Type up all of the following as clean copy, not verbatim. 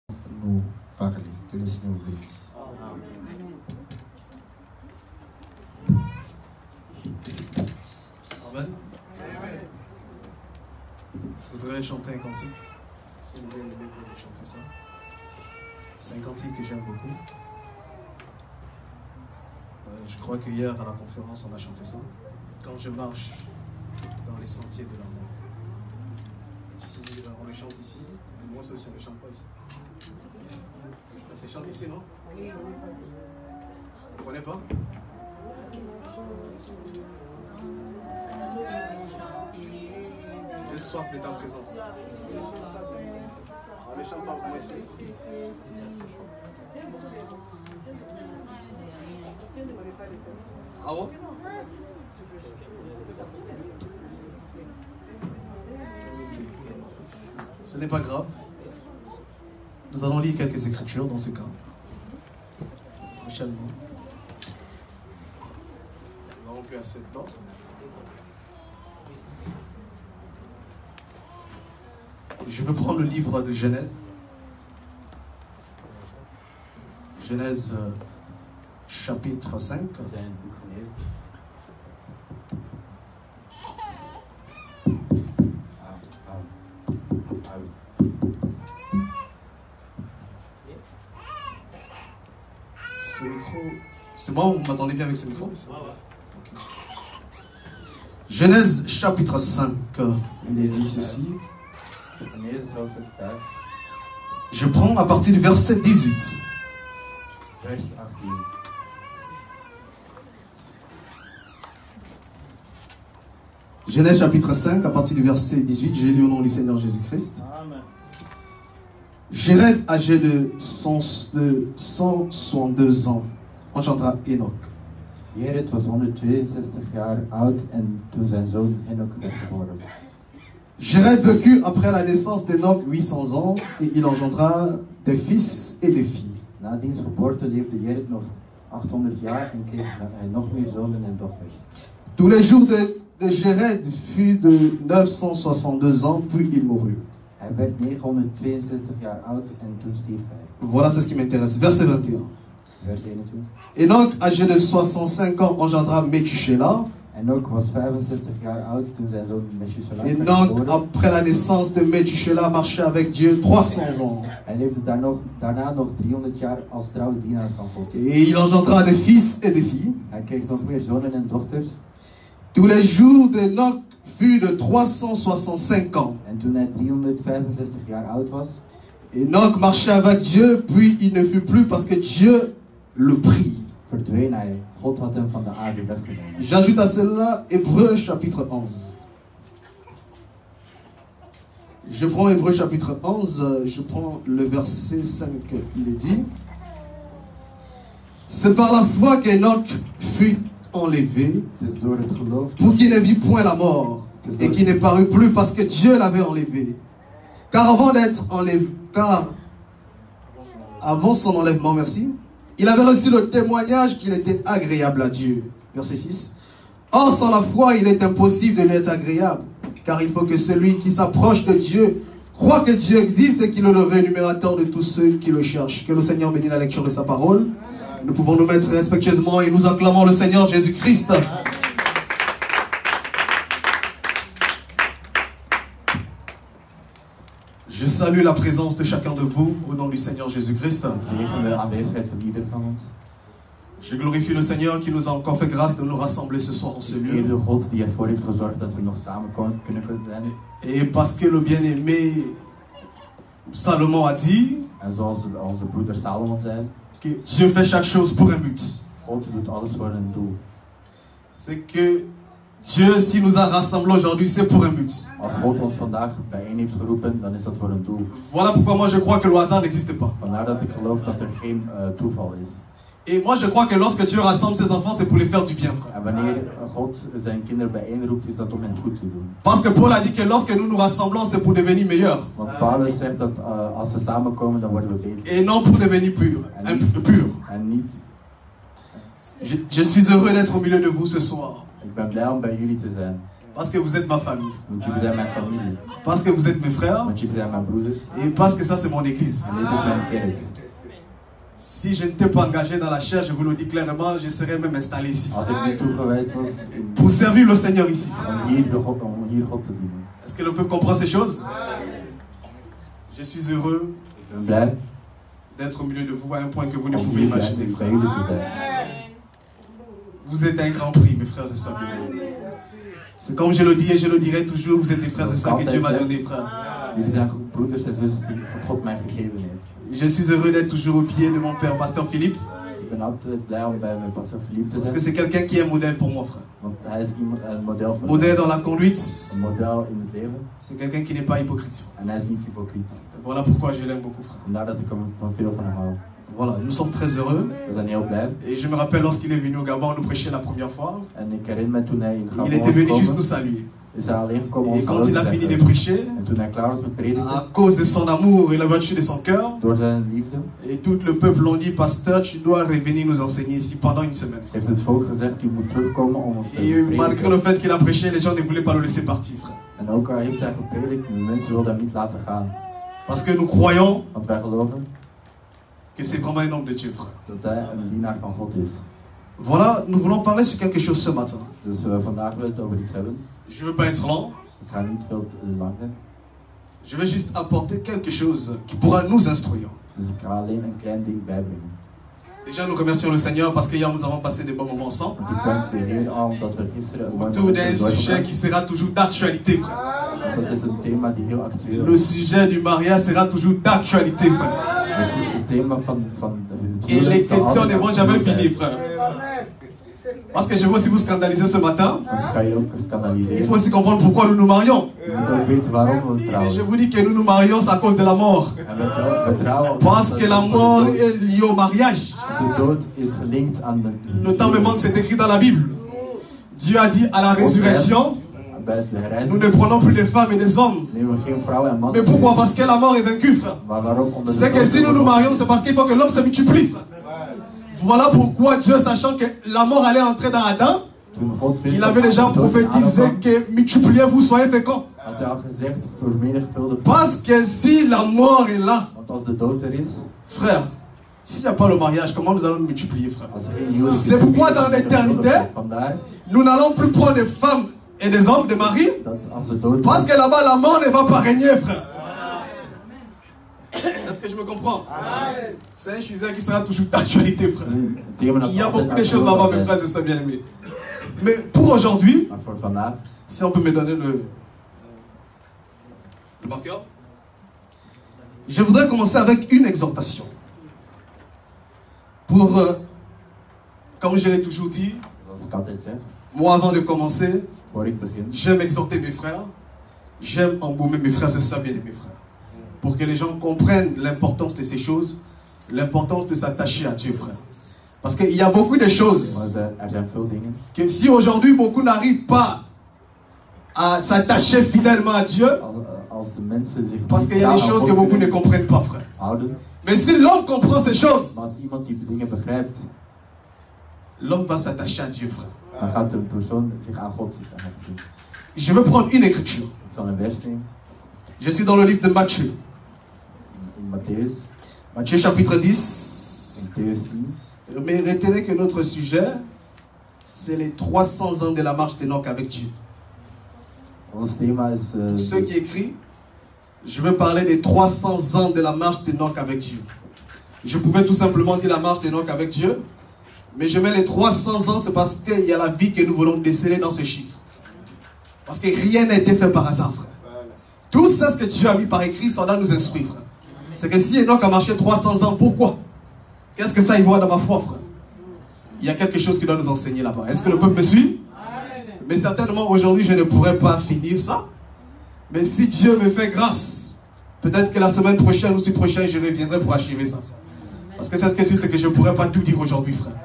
nous parler. Que le Seigneur vous bénisse. Amen. Je voudrais chanter un cantique. Si vous bien aimé de chanter ça. C'est un cantique que j'aime beaucoup. Je crois que hier à la conférence on a chanté ça. Quand je marche dans les sentiers de l'amour. Si on le chante ici, moi aussi on ne le chante pas ici. C'est chanté ici, non? Vous ne comprenez pas? J'ai soif de ta présence. On ne chante pas pour moi ici. Ah bon? Okay. Ce n'est pas grave. Nous allons lire quelques écritures dans ce cas. Prochainement. Nous n'avons plus assez de temps. Je veux prendre le livre de Genèse. Genèse chapitre 5. Ce micro, c'est bon, vous m'entendez bien avec ce micro? Okay. Genèse chapitre 5, il est dit ceci. Je prends à partir du verset 18. Genèse chapitre 5, à partir du verset 18, j'ai lu au nom du Seigneur Jésus-Christ. Jéred, âgé de 162 ans, engendra Enoch. Jered was 162 jaar oud en toen zijn zoon Enoch werd geboren. Jéred vécut après la naissance d'Enoch 800 ans et il engendra des fils et des filles. Na diens geboorte leefde Jered nog 800 jaar en kreeg hij nog meer zonen en dochters. Tous les jours de Jéred fut de 962 ans, puis il mourut. Hij werd 962 jaar oud en toen stierf hij. Voilà, c'est ce qui m'intéresse. Verset 21. Vers 21. Enoch, âgé de 65 ans, engendra Methuselah. Enoch was 65 jaar oud toen zijn zoon Methuselah werd Enoch, geboren. après la naissance de Methuselah, marchait avec Dieu 300 ans. Hij leefde daarna nog 300 jaar als trouwe dienaar van God. Et il engendra des fils et des filles. Hij kreeg nog meer zonen en dochters. Tous les jours d'Enoch fut de 365 ans. En toen hij 365 jaar oud was, Enoch marchait avec Dieu, puis il ne fut plus parce que Dieu le prit. verdween hij. God had hem van de aarde weggenomen. J'ajoute à cela Hébreux chapitre 11. Je prends Hébreux chapitre 11, je prends le verset 5, il est dit. C'est par la foi qu'Enoch fut enlevé Het is door het geloof pour qu'il ne vit point la mort et qu'il ne parut plus parce que Dieu l'avait enlevé. Car avant son enlèvement, merci, il avait reçu le témoignage qu'il était agréable à Dieu. Verset 6. Or, sans la foi, il est impossible de lui être agréable, car il faut que celui qui s'approche de Dieu croit que Dieu existe et qu'il est le rémunérateur de tous ceux qui le cherchent. Que le Seigneur bénisse la lecture de sa parole. Nous pouvons nous mettre respectueusement et nous acclamons le Seigneur Jésus-Christ. Je salue la présence de chacun de vous au nom du Seigneur Jésus-Christ. zegen de aanwezigheid van ieder van ons. Je glorifie le Seigneur qui nous a encore fait grâce de nous rassembler ce soir en ce lieu. Eer de God die ervoor heeft gezorgd dat we nog samen kunnen zijn. Et parce que le bien-aimé Salomon a dit En zoals onze broeder Salomon zei, que Dieu fait chaque chose pour un but. God doet alles voor een doel. C'est que Dieu, s'il nous a rassemblés aujourd'hui, c'est pour un but. Als God ons vandaag bijeen heeft geroepen, dan is dat voor een doel. Voilà pourquoi moi je crois que le hasard n'existe pas. Vandaar dat ik geloof dat er geen toeval is. Et moi je crois que lorsque Dieu rassemble ses enfants, c'est pour les faire du bien, frère. En wanneer God zijn kinderen bijeenroept, is dat om hen goed te doen. Parce que Paul a dit que lorsque nous nous rassemblons, c'est pour devenir meilleurs. Want Paulus zegt dat als we samenkomen, dan worden we beter. Et non pour devenir purs. Pur. En niet. Je suis heureux d'être au milieu de vous ce soir. Ik ben blij om bij jullie te zijn. Parce que vous êtes ma famille. Want jullie zijn mijn familie. Parce que vous êtes mes frères. Want jullie zijn mijn broeders. Et parce que ça c'est mon église. En dit is mijn kerk. Si je n'étais pas engagé dans la chair, je vous le dis clairement, je serais même installé ici. Als ik niet toegewijd was Pour servir le Seigneur ici. om hier God te dienen. Est-ce que le peuple comprend ces choses? Je suis heureux Ik ben blij. d'être au milieu de vous à un point que vous ne Om pouvez hier imaginer, bij frère. jullie te zijn. Vous êtes un grand prix, mes frères et sœurs. C'est comme je le dis et je le dirai toujours, vous êtes des frères et sœurs que Dieu m'a donné, frère. Jullie zijn broeders en zussen die God mij gegeven heeft. Je suis heureux d'être toujours au pied de mon père, pasteur Philippe, Ik ben altijd blij om bij mijn pastor Philippe te parce que zijn. c'est quelqu'un qui est un modèle pour moi, frère. Want hij is iemand, een model voor Modèle mij. dans la conduite, Een model in het leven. c'est quelqu'un qui n'est pas hypocrite. En hij is niet hypocriet. Voilà pourquoi je l'aime beaucoup, frère. Vandaar dat ik van veel van hem hou. Voilà, nous sommes très heureux. We zijn heel blij. Et je me rappelle lorsqu'il est venu au Gabon nous prêcher la première fois, En ik herinner me toen hij in Gabon il était venu was juste nous gekomen, saluer. is hij alleen gekomen om Et ons quand hallo il te a fini de zeggen. prêcher, En toen hij klaar was met prediken, à cause de son amour et la vertu de son cœur, door zijn liefde, et tout le peuple l'ont dit, pasteur, tu dois revenir nous enseigner ici pendant une semaine. frère. heeft het volk gezegd, u moet terugkomen om ons te Et malgré le prediken. fait qu'il a prêché, les gens ne voulaient pas le laisser partir, frère. En ook al heeft hij gepredikt, de mensen wilden hem niet laten gaan. Parce que nous croyons Want wij geloven que c'est vraiment un homme de Dieu, frère. dat hij een dienaar van God is. Voilà, nous voulons parler sur quelque chose ce matin. Dus vandaag willen we het over iets hebben. Je ne veux pas être lent, Ik ga niet veel lang zijn. je vais juste apporter quelque chose qui pourra nous instruire. Dus ik ga alleen een klein ding bijbrengen. Déjà, nous remercions le Seigneur parce qu'hier nous avons passé des bons moments ensemble. Want ik dank de Heer al omdat we gisteren een mooi Autour moment d'un hebben sujet doorgebracht. qui sera toujours d'actualité, frère. Dat is een thema die heel actueel Le is. sujet du mariage sera toujours d'actualité, frère. Het thema van het Et les huwelijk zal questions altijd ne vont jamais actueel finir, zijn. frère. Parce que je veux aussi vous scandaliser ce matin. Want ik kan je ook Il scandaliseren. faut aussi comprendre pourquoi nous nous marions. Je moet ook weten waarom we Et trouwen. je vous dis que nous nous marions c'est à cause de la mort. En we trouwen Parce que la mort de est liée au mariage. dood is gelinkt aan de Le temps me manque, c'est écrit dans la Bible. Dieu a dit à la résurrection, Bij de nous herrijzing ne prenons plus de femmes et des hommes. nemen we geen vrouwen en Mais mannen. pourquoi? Parce que la mort est vaincue, frère. Maar waarom? Omdat de C'est que dood si nous nous overwint. marions, c'est parce qu'il faut que l'homme se multiplie, frère. Voilà pourquoi Dieu, sachant que la mort allait entrer dans Adam, Toen God wist il dat avait déjà de dood in Adam prophétisé kwam, que multipliez-vous, soyez féconds. had hij al gezegd, vermenigvuldig. Parce que si la mort est là, Want als de dood er is, frère, s'il n'y a pas le mariage, comment nous allons nous multiplier, frère? als er geen huwelijk is, C'est pourquoi dans l'éternité, vandaar nous n'allons plus prendre des femmes et des hommes, des maris, dat als de dood parce is, que là-bas, la mort ne va pas régner, frère. Est-ce que je me comprends? C'est un sujet qui sera toujours d'actualité, frère. een thema dat Il y a altijd beaucoup de choses actueel là-bas, zal mes zijn. frères et sœurs bien-aimés. Mais pour aujourd'hui, Maar voor vandaag, si on peut me donner le marqueur, je voudrais commencer avec une exhortation. Pour, comme je l'ai toujours dit, zoals ik altijd zeg, moi avant de commencer, voor ik begin, j'aime exhorter mes frères, j'aime embaumer mes frères et sœurs bien-aimés, frères. Pour que les gens comprennent l'importance de ces choses, l'importance de s'attacher à Dieu, frère. Parce qu'il y a beaucoup de choses maar er zijn veel dingen. que si aujourd'hui beaucoup n'arrivent pas à s'attacher fidèlement à Dieu, Als de mensen zich parce niet qu'il y a des trouw aan choses God que beaucoup ne kunnen comprennent pas, frère. houden, Mais si l'homme comprend ces choses, maar als iemand die dingen begrijpt, l'homme va s'attacher à Dieu, frère. dan gaat de persoon zich aan God hechten. Je veux prendre une écriture. Ik zal een vers nemen Je suis dans le livre de Matthieu. in Matthäus, Matthieu chapitre 10. Matthäus 10. Mais retenez que notre sujet, c'est les 300 ans de la marche d'Enoch avec Dieu. Ons thema is Pour ceux qui écrivent, je veux parler des 300 ans de la marche d'Enoch avec Dieu. Je pouvais tout simplement dire la marche d'Enoch avec Dieu, mais je mets les 300 ans, c'est parce qu'il y a la vie que nous voulons déceler dans ce chiffre. Parce que rien n'a été fait par hasard, frère. Tout ça, ce que Dieu a mis par écrit, ça doit nous instruire, frère. C'est que si Enoch a marché 300 ans, pourquoi? Qu'est-ce que ça y voit dans ma foi, frère? Il y a quelque chose qui doit nous enseigner là-bas. Est-ce que le peuple me suit? Mais certainement aujourd'hui je ne pourrai pas finir ça. Mais si Dieu me fait grâce, peut-être que la semaine prochaine ou si prochaine je reviendrai pour achever ça, frère. Parce que c'est ce que c'est que je ne pourrai pas tout dire aujourd'hui, frère.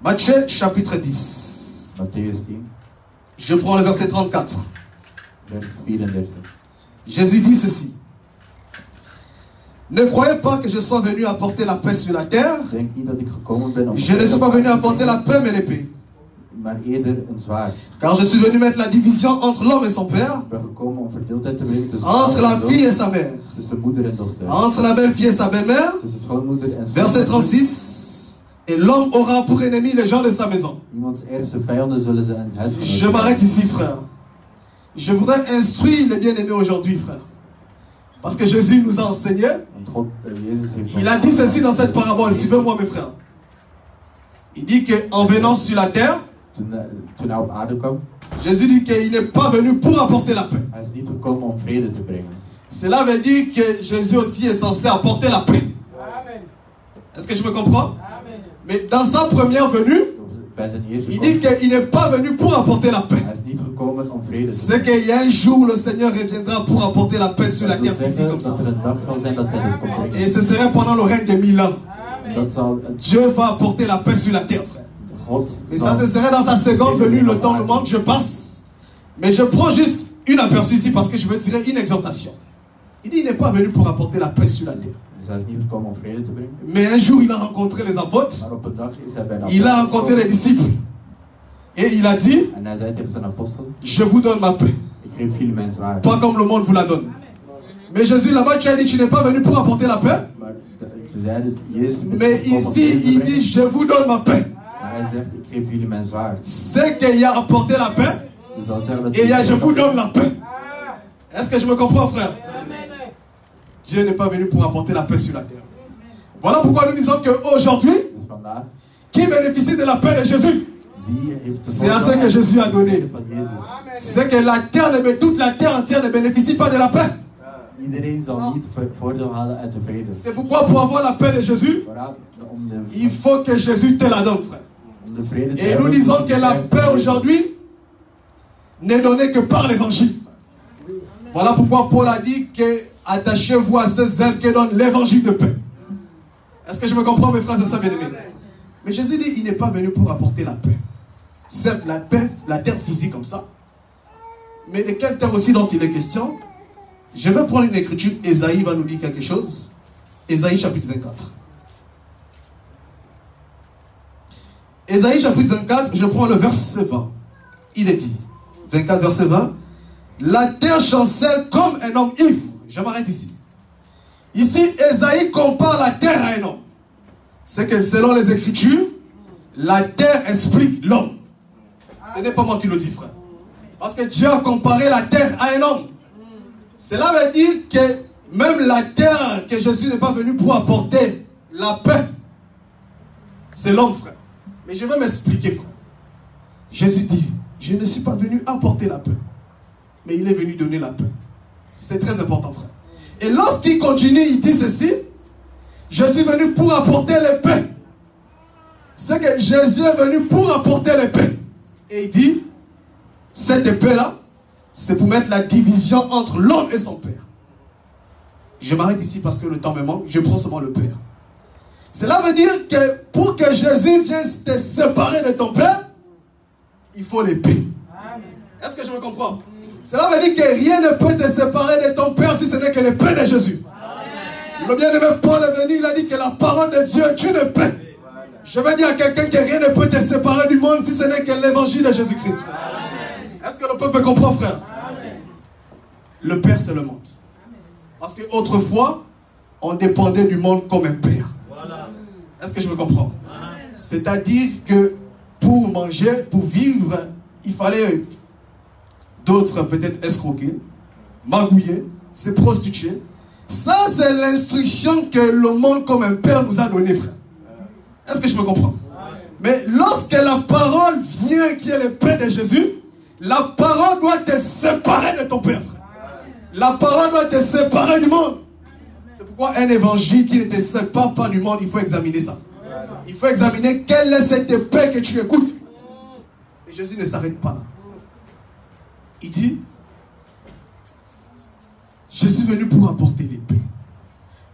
Matthieu chapitre 10. Matthäus 10, Je prends le verset 34. vers 34. Jésus dit ceci. Ne croyez pas que je sois venu apporter la paix sur la terre. Denk niet dat ik gekomen ben om Je ne suis pas venu apporter la paix mais l'épée. maar eerder een zwaard. Car je suis venu mettre la division entre l'homme et son père, Ik ben gekomen om verdeeldheid te brengen tussen entre la vader en fille et dochter, sa mère, tussen moeder en dochter, entre la belle-fille et sa belle-mère. tussen schoonmoeder en Verset schoonmoeder. 36. Et l'homme aura pour ennemi les gens de sa maison. Iemands ergste vijanden zullen zijn het huisgenoot. Je m'arrête ici, frère. Je voudrais instruire les bien-aimés aujourd'hui, frère. Parce que Jésus nous a enseigné. Want God, Jezus heeft Il ons a dit ceci aangeraden. dans cette parabole. Suivez-moi, mes frères. Il dit qu'en venant sur la terre, Toen hij op aarde kwam, Jésus dit qu'il n'est pas venu pour apporter la paix. hij is niet gekomen om vrede te brengen. Cela veut dire que Jésus aussi est censé apporter la paix. Est-ce que je me comprends? Mais dans sa première venue, Bij zijn eerste il dit komst, qu'il n'est pas venu pour apporter la paix. hij is niet gekomen om vrede te C'est brengen. qu'il y a un jour où le Seigneur reviendra pour apporter la paix sur la Dat wil terre physique zeggen comme ça. dat er een dag zal zijn dat hij dit komt Et brengen. ce serait pendant le règne des 1000 ans. Dat zal Dieu va apporter la paix sur la terre, frère. God. Mais ça, ce serait dans sa seconde venue. Le temps nous manque, je passe. Mais je prends juste une aperçu ici parce que je veux tirer une exhortation. Il dit il n'est pas venu pour apporter la paix sur la terre. Dus hij is niet gekomen om vrede te brengen. Mais un jour, il a rencontré les apôtres. Maar op een dag is hij bij de Il a apostelen rencontré les gekomen. disciples. Et il a dit, En hij zei tegen zijn apostelen, je vous donne ma paix. ik geef jullie mijn zwaard. Pas comme le monde vous la donne. Mais Jésus là-bas, tu as dit, tu n'es pas venu pour apporter la paix. Maar ze zeiden, Jezus is Mais gekomen om ici, vrede te il brengen. dit, je vous donne ma paix. Maar hij zegt, ik geef jullie mijn zwaard. C'est qu'il a apporté la paix. Dus dat zeggen dat Et il y a, je Jezus- vous donne la paix. Est-ce que je me comprends, frère? Dieu n'est pas venu pour apporter la paix sur la terre. Voilà pourquoi nous disons qu'aujourd'hui, Dus vandaag, qui bénéficie de la paix de Jésus? wie heeft de C'est à ce que Jésus a donné. van Jezus? C'est que la terre, toute la terre entière ne bénéficie pas de la paix. Iedereen zal niet voordeel halen uit de vrede. C'est pourquoi pour avoir la paix de Jésus, Waarom? il faut que Jésus te la donne, frère. Om de vrede te Et hebben, nous disons moet que je la vrede paix hebben. aujourd'hui n'est donnée que par l'évangile. Voilà pourquoi Paul a dit que attachez-vous à ce zèle que donne l'évangile de paix. Est-ce que je me comprends, mes frères et sœurs bien-aimés? Mais Jésus dit il n'est pas venu pour apporter la paix. Certes, la paix, la terre physique comme ça. Mais de quelle terre aussi dont il est question? Je vais prendre une écriture. Ésaïe va nous dire quelque chose. Ésaïe chapitre 24. Ésaïe chapitre 24, je prends le verset 20. Il est dit, 24 verset 20, la terre chancelle comme un homme ivre. Je m'arrête ici. Ici, Ésaïe compare la terre à un homme. C'est que selon les Écritures, la terre explique l'homme. Ce n'est pas moi qui le dis, frère. Parce que Dieu a comparé la terre à un homme. Cela veut dire que même la terre, que Jésus n'est pas venu pour apporter la paix, c'est l'homme, frère. Mais je vais m'expliquer, frère. Jésus dit, je ne suis pas venu apporter la paix, mais il est venu donner la paix. C'est très important, frère. Et lorsqu'il continue, il dit ceci, je suis venu pour apporter la paix. C'est que Jésus est venu pour apporter la paix. Et il dit, cette paix-là, c'est pour mettre la division entre l'homme et son père. Je m'arrête ici parce que le temps me manque, je prends seulement le père. Cela veut dire que pour que Jésus vienne te séparer de ton père, il faut l'épée. Est-ce que je me comprends? Cela veut dire que rien ne peut te séparer de ton père si ce n'est que l'épée de Jésus. Amen. Le bien-aimé Paul est venu, il a dit que la parole de Dieu est une épée. Je vais dire à quelqu'un que rien ne peut te séparer du monde si ce n'est que l'évangile de Jésus-Christ. Est-ce que le peuple comprend, frère? Amen. Le père, c'est le monde. Parce qu'autrefois, on dépendait du monde comme un père. Voilà. Est-ce que je me comprends? C'est-à-dire que pour manger, pour vivre, il fallait d'autres peut-être escroquer, magouiller, se prostituer. Ça, c'est l'instruction que le monde comme un père nous a donnée, frère. Est-ce que je me comprends? Mais lorsque la parole vient, qui est le Père de Jésus, la parole doit te séparer de ton père, frère. La parole doit te séparer du monde. C'est pourquoi un évangile qui ne te sépare pas du monde, il faut examiner ça. Il faut examiner quelle est cette paix que tu écoutes. Et Jésus ne s'arrête pas là. Il dit, je suis venu pour apporter l'épée,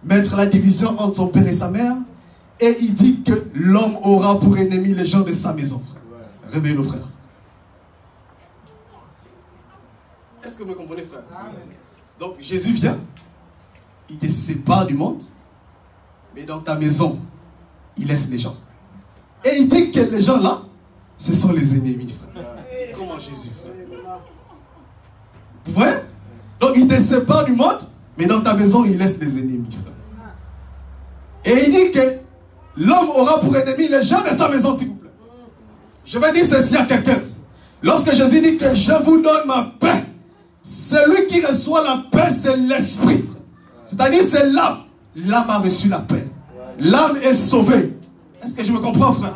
mettre la division entre son père et sa mère, et il dit que l'homme aura pour ennemi les gens de sa maison. Réveillez le frère. Est-ce que vous comprenez, frère? Donc Jésus vient, il te sépare du monde, mais dans ta maison, il laisse les gens. Et il dit que les gens là ce sont les ennemis, frère. Comment Jésus, frère? Vous voyez? Donc il te sépare du monde, mais dans ta maison, il laisse les ennemis, frère. Et il dit que l'homme aura pour ennemi les gens de sa maison, s'il vous plaît. Je vais dire ceci à quelqu'un. Lorsque Jésus dit que je vous donne ma paix, celui qui reçoit la paix, c'est l'esprit. C'est-à-dire, c'est l'âme. L'âme a reçu la paix. L'âme est sauvée. Est-ce que je me comprends, frère?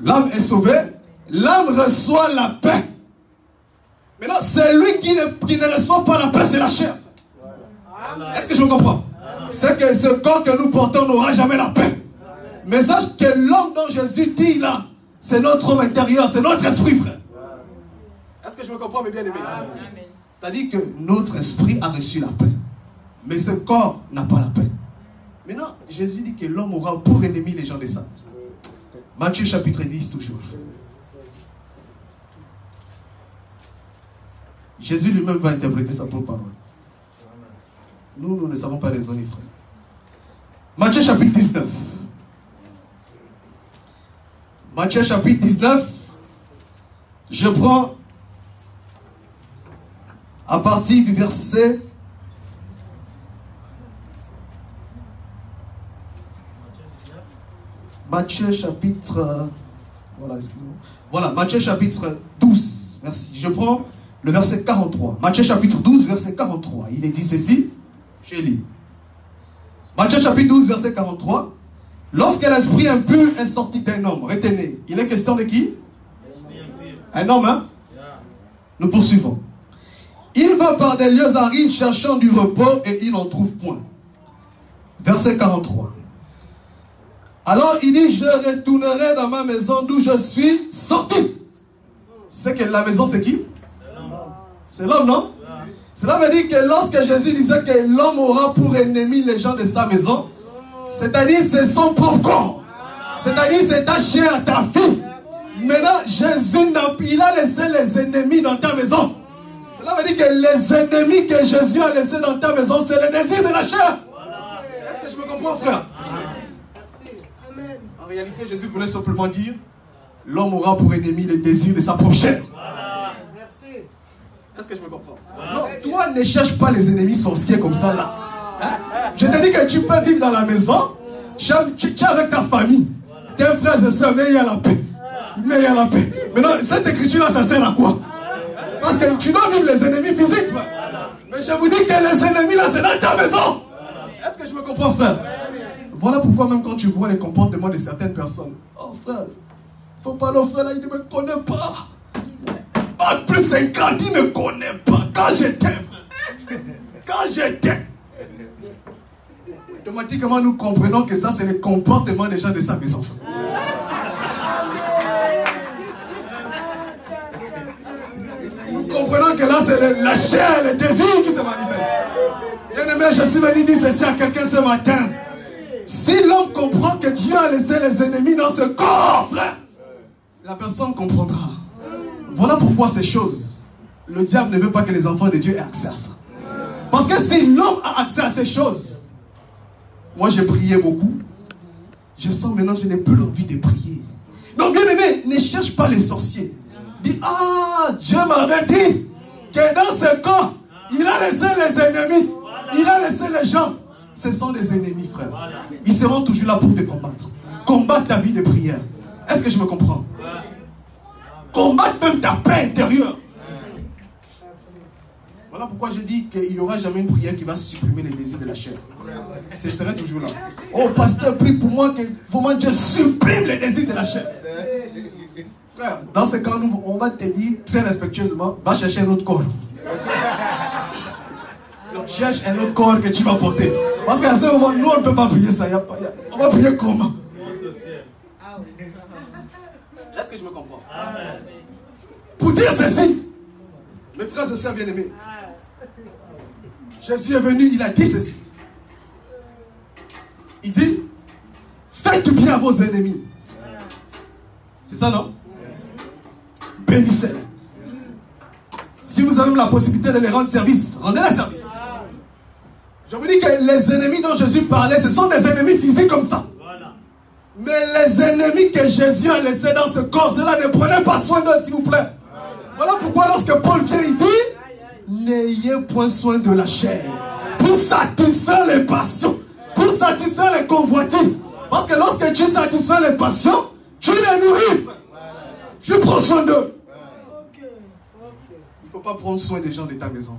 L'âme est sauvée. L'âme reçoit la paix. Maintenant, celui qui ne reçoit pas la paix, c'est la chair. Est-ce que je me comprends? C'est que ce corps que nous portons n'aura jamais la paix. Mais sache que l'homme dont Jésus dit là, c'est notre homme intérieur, c'est notre esprit, frère. Est-ce que je me comprends, mes bien-aimés? C'est-à-dire que notre esprit a reçu la paix. Mais ce corps n'a pas la paix. Maintenant, Jésus dit que l'homme aura pour ennemi les gens de sa maison. Matthieu chapitre 10, toujours. Jésus lui-même va interpréter sa propre parole. Nous ne savons pas raisonner, frère. Matthieu chapitre 19. Matthieu chapitre 19. Je prends à partir du verset... Matthieu chapitre... Voilà, excusez-moi. Voilà, Matthieu chapitre 12. Merci. Je prends le verset 43. Matthieu chapitre 12, verset 43. Il est dit ceci. Je lis. Matthieu chapitre 12, verset 43. Lorsque l'esprit impur est sorti d'un homme, retenez, il est question de qui? Un homme, hein? Nous poursuivons. Il va par des lieux arides cherchant du repos et il n'en trouve point. Verset 43. Alors il dit, je retournerai dans ma maison d'où je suis sorti. C'est que la maison, c'est qui? C'est l'homme, non? Cela veut dire que lorsque Jésus disait que l'homme aura pour ennemi les gens de sa maison, c'est-à-dire c'est son propre corps. C'est-à-dire c'est ta chair, ta fille. Maintenant, Jésus il a laissé les ennemis dans ta maison. Cela veut dire que les ennemis que Jésus a laissés dans ta maison, c'est le désir de la chair. Est-ce que je me comprends, frère? En réalité, Jésus voulait simplement dire, l'homme aura pour ennemi le désir de sa propre chair. Est-ce que je me comprends? Non, toi ne cherche pas les ennemis sorciers comme ça là. Hein? Je te dis que tu peux vivre dans la maison, tu es avec ta famille, tes frères et soeurs, mais il y a la paix. Mais il y a la paix. Maintenant, cette écriture là, ça sert à quoi? Parce que tu dois vivre les ennemis physiques. Mais je vous dis que les ennemis là, c'est dans ta maison. Est-ce que je me comprends, frère? Voilà pourquoi même quand tu vois les comportements de certaines personnes, oh frère, faut pas le frère là, il ne me connaît pas. Pas plus 50, il ne me connaît pas. Quand j'étais, frère. Quand j'étais. Automatiquement, nous comprenons que ça, c'est le comportement des gens de sa maison. Nous comprenons que là, c'est la chair, le désir qui se manifeste. Bien-aimé, je suis venu dire ceci à quelqu'un ce matin. Si l'homme comprend que Dieu a laissé les ennemis dans ce corps, frère, la personne comprendra. Voilà pourquoi ces choses, le diable ne veut pas que les enfants de Dieu aient accès à ça. Parce que si l'homme a accès à ces choses, moi j'ai prié beaucoup, je sens maintenant que je n'ai plus l'envie de prier. Donc bien aimé, ne cherche pas les sorciers. Dis, ah, Dieu m'avait dit que dans ce corps, il a laissé les ennemis, il a laissé les gens. Ce sont des ennemis, frère. Ils seront toujours là pour te combattre. Combattre ta vie de prière. Est-ce que je me comprends? Combattre même ta paix intérieure. Voilà pourquoi je dis qu'il n'y aura jamais une prière qui va supprimer les désirs de la chair. Ce serait toujours là. Oh, pasteur, prie pour moi que vraiment Dieu supprime les désirs de la chair. Frère, dans ce cas, on va te dire très respectueusement, va chercher un autre corps. Donc, cherche un autre corps que tu vas porter. Parce qu'à ce moment, nous, on ne peut pas prier ça. On va prier comment? Est-ce que je me comprends? Pour dire ceci, mes frères et sœurs bien-aimés, Jésus est venu, il a dit ceci. Il dit, faites du bien à vos ennemis. C'est ça, non? Bénissez-les. Si vous avez la possibilité de les rendre service, rendez-les service. Je vous dis que les ennemis dont Jésus parlait, ce sont des ennemis physiques comme ça. Mais les ennemis que Jésus a laissés dans ce corps, cela ne prenez pas soin d'eux, s'il vous plaît. Voilà pourquoi lorsque Paul vient, il dit, n'ayez point soin de la chair, pour satisfaire les passions, pour satisfaire les convoitises. Parce que lorsque tu satisfais les passions, tu les nourris. Tu prends soin d'eux. Il ne faut pas prendre soin des gens de ta maison.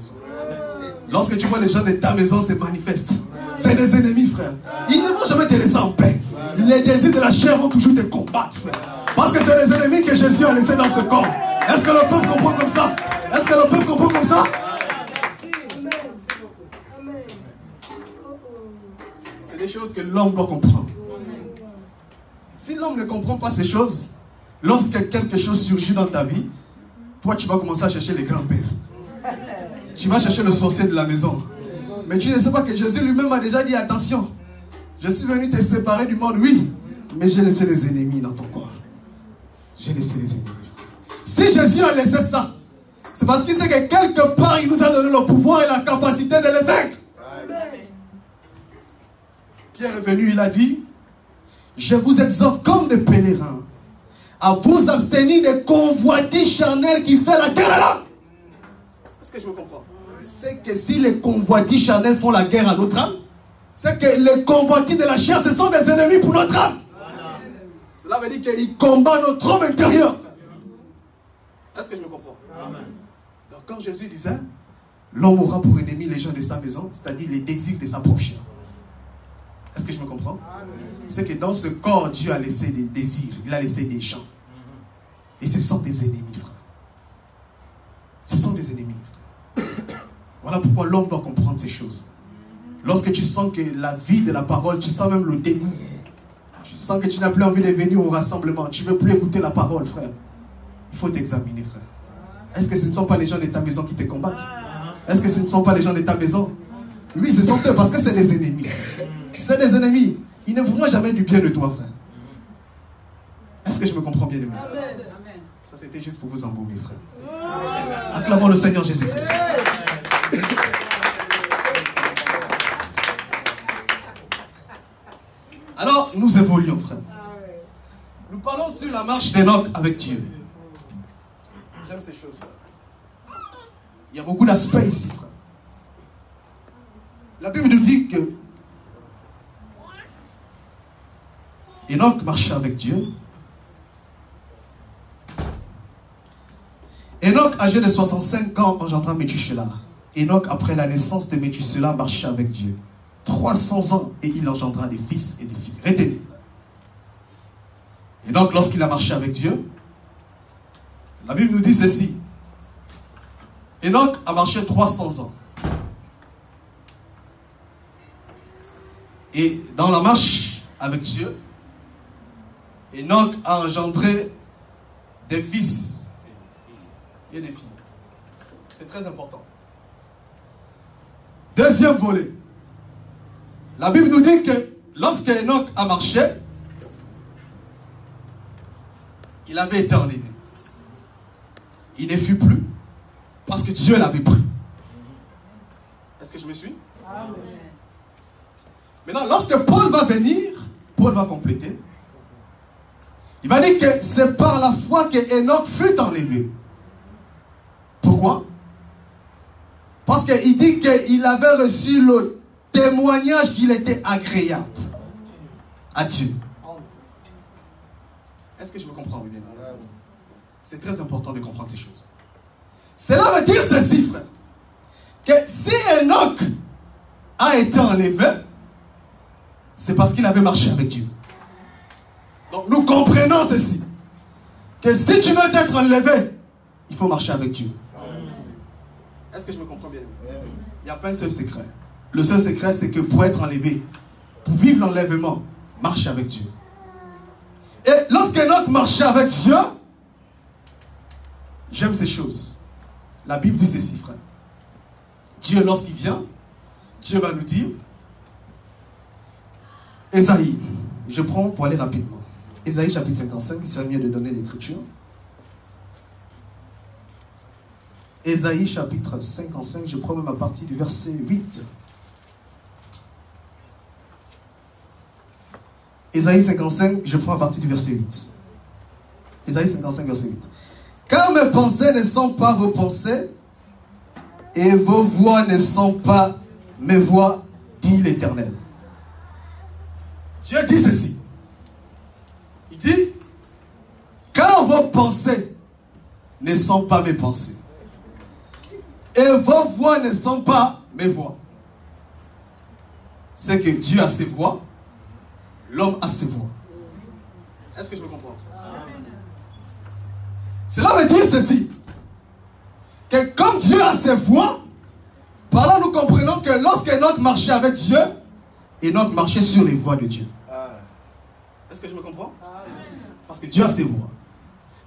Lorsque tu vois les gens de ta maison se manifestent, c'est des ennemis, frère. Ils ne vont jamais te laisser en paix. Les désirs de la chair vont toujours te combattre, frère. Parce que c'est les ennemis que Jésus a laissés dans ce corps. Est-ce que le peuple comprend comme ça? Est-ce que le peuple comprend comme ça? C'est des choses que l'homme doit comprendre. Si l'homme ne comprend pas ces choses, lorsque quelque chose surgit dans ta vie, toi tu vas commencer à chercher les grands-pères. Tu vas chercher le sorcier de la maison. Mais tu ne sais pas que Jésus lui-même a déjà dit, attention, je suis venu te séparer du monde, oui, mais j'ai laissé les ennemis dans ton corps. J'ai laissé les ennemis. Si Jésus a laissé ça, c'est parce qu'il sait que quelque part, il nous a donné le pouvoir et la capacité de les vaincre. Pierre est venu, il a dit, je vous exhorte comme des pèlerins à vous abstenir des convoitises charnelles qui fait la guerre à l'âme. Est-ce que je me comprends? C'est que si les convoitises charnelles font la guerre à notre âme, c'est que les convoitises de la chair, ce sont des ennemis pour notre âme. Cela veut dire qu'ils combattent notre homme intérieur. Est-ce que je me comprends? Amen. Donc quand Jésus disait, l'homme aura pour ennemi les gens de sa maison, c'est-à-dire les désirs de sa propre chair. Est-ce que je me comprends? C'est que dans ce corps, Dieu a laissé des désirs, il a laissé des gens. Et ce sont des ennemis, frère. Ce sont des ennemis, frère. Voilà pourquoi l'homme doit comprendre ces choses. Lorsque tu sens que la vie de la parole, tu sens même le dégoût. Tu sens que tu n'as plus envie de venir au rassemblement. Tu ne veux plus écouter la parole, frère. Il faut t'examiner, frère. Est-ce que ce ne sont pas les gens de ta maison qui te combattent? Est-ce que ce ne sont pas les gens de ta maison? Oui, ce sont eux, parce que c'est des ennemis. C'est des ennemis. Ils ne feront jamais du bien de toi, frère. Est-ce que je me comprends bien, aimé? Ça, c'était juste pour vous embaumer, frère. Acclamons le Seigneur Jésus-Christ. Alors, nous évoluons, frère. Nous parlons sur la marche d'Enoch avec Dieu. J'aime ces choses, frère. Il y a beaucoup d'aspects ici, frère. La Bible nous dit que Enoch marchait avec Dieu. Enoch, âgé de 65 ans, engendra Méthusélah. Enoch, après la naissance de Méthusélah, marchait avec Dieu 300 ans et il engendra des fils et des filles. Retenez. Enoch, lorsqu'il a marché avec Dieu, la Bible nous dit ceci. Enoch a marché 300 ans. Et dans la marche avec Dieu, Enoch a engendré des fils et des filles. C'est très important. Deuxième volet. La Bible nous dit que lorsque Enoch a marché, il avait été enlevé. Il ne fut plus parce que Dieu l'avait pris. Est-ce que je me suis? Amen. Maintenant, lorsque Paul va venir, Paul va compléter. Il va dire que c'est par la foi que Enoch fut enlevé. Pourquoi? Parce qu'il dit qu'il avait reçu le témoignage qu'il était agréable à Dieu. Est-ce que je me comprends bien? C'est très important de comprendre ces choses. Cela veut dire ceci, frère. Que si Enoch a été enlevé, c'est parce qu'il avait marché avec Dieu. Donc nous comprenons ceci. Que si tu veux être enlevé, il faut marcher avec Dieu. Est-ce que je me comprends bien? Il n'y a pas un seul secret. Le seul secret, c'est que pour être enlevé, pour vivre l'enlèvement, marche avec Dieu. Et lorsque Enoch marchait avec Dieu, j'aime ces choses. La Bible dit ceci, frère. Dieu, lorsqu'il vient, Dieu va nous dire, Ésaïe, je prends pour aller rapidement. Ésaïe chapitre 55, c'est mieux de donner l'écriture. Ésaïe chapitre 55, je prends même à partir du verset 8. Ésaïe 55, je prends à partir du verset 8. Ésaïe 55, verset 8. Car mes pensées ne sont pas vos pensées, et vos voix ne sont pas mes voix, dit l'Éternel. Dieu dit ceci. Il dit, car vos pensées ne sont pas mes pensées, et vos voix ne sont pas mes voix. C'est que Dieu a ses voix, l'homme a ses voix. Est-ce que je me comprends? Cela veut dire ceci, que comme Dieu a ses voix, par là nous comprenons que lorsque Enoch marchait avec Dieu, Enoch marchait sur les voies de Dieu. Est-ce que je me comprends? Parce que Dieu a ses voix.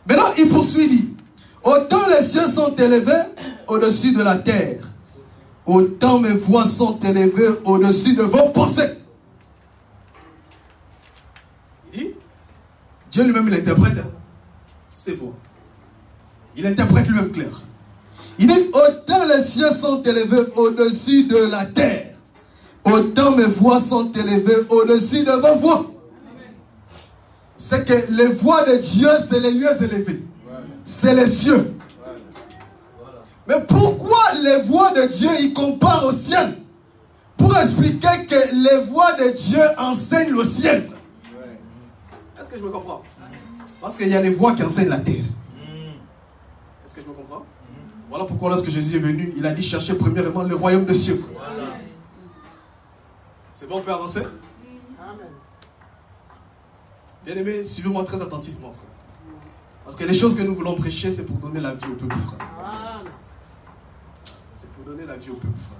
Maintenant, il poursuit, dit, autant les cieux sont élevés au-dessus de la terre, autant mes voix sont élevées au-dessus de vos pensées. Il dit, Dieu lui-même il interprète ses voix. Il interprète lui-même clair. Il dit, autant les cieux sont élevés au-dessus de la terre, autant mes voix sont élevées au-dessus de vos voix. C'est que les voix de Dieu, c'est les lieux élevés. C'est les cieux. Mais pourquoi les voix de Dieu, il compare au ciel? Pour expliquer que les voix de Dieu enseignent le ciel. Est-ce que je me comprends? Parce qu'il y a les voix qui enseignent la terre. Est-ce que je me comprends? Voilà pourquoi lorsque Jésus est venu, il a dit chercher premièrement le royaume des cieux. C'est bon, on peut avancer? Bien aimé, suivez-moi très attentivement, frère. Parce que les choses que nous voulons prêcher, c'est pour donner la vie au peuple, frère. C'est pour donner la vie au peuple, frère.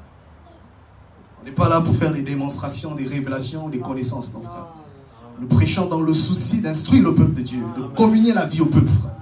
On n'est pas là pour faire des démonstrations, des révélations, des connaissances, non, frère. Nous prêchons dans le souci d'instruire le peuple de Dieu, de communier la vie au peuple, frère.